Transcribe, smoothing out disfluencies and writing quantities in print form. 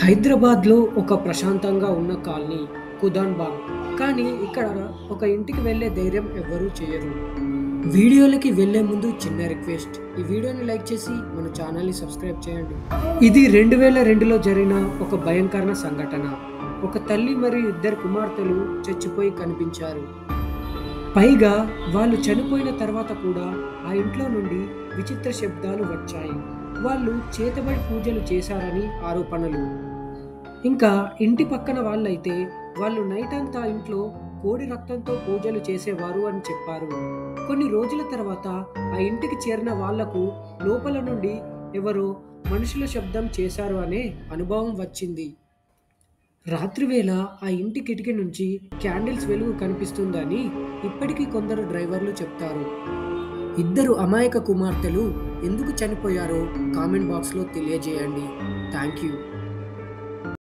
హైదరాబాద్‌లో ఒక ప్రశాంతంగా ఉన్న కాలనీ కుదాన్ బాగ్. కానీ ఇక్కడ ఒక ఇంటికి వెళ్ళే ధైర్యం ఎవ్వరూ చేయరు. వీడియోలకి వెళ్ళే ముందు చిన్న రిక్వెస్ట్. ఈ వీడియోని లైక్ చేసి మన ఛానల్‌ని సబ్స్క్రైబ్ చేయండి. ఇది 2002లో జరిగిన ఒక భయంకర సంఘటన. ఒక తల్లి మరియు ఇద్దరు కుమార్తెలు చచ్చిపోయి కనిపించారు. పైగా వాళ్ళు చనిపోయిన తర్వాత కూడా ఆ ఇంట్లో నుండి విచిత్ర శబ్దాలు వచ్చాయి. వాళ్ళు చేతబడి పూజలు చేశారని ఆరోపణలు. ఇంకా ఇంటి పక్కన వాళ్ళైతే వాళ్ళు నైట్ అంతా ఇంట్లో కోడి రక్తంతో పూజలు చేసేవారు అని చెప్పారు. కొన్ని రోజుల తర్వాత ఆ ఇంటికి చేరిన వాళ్లకు లోపల నుండి ఎవరో మనుషుల శబ్దం చేశారు అనే అనుభవం వచ్చింది. రాత్రివేళ ఆ ఇంటి కిటికీ నుంచి క్యాండిల్స్ వెలుగు కనిపిస్తుందని ఇప్పటికీ కొందరు డ్రైవర్లు చెప్తారు. ఇద్దరు అమాయక కుమార్తెలు ఎందుకు చనిపోయారో కామెంట్ బాక్స్లో తెలియజేయండి. Thank you.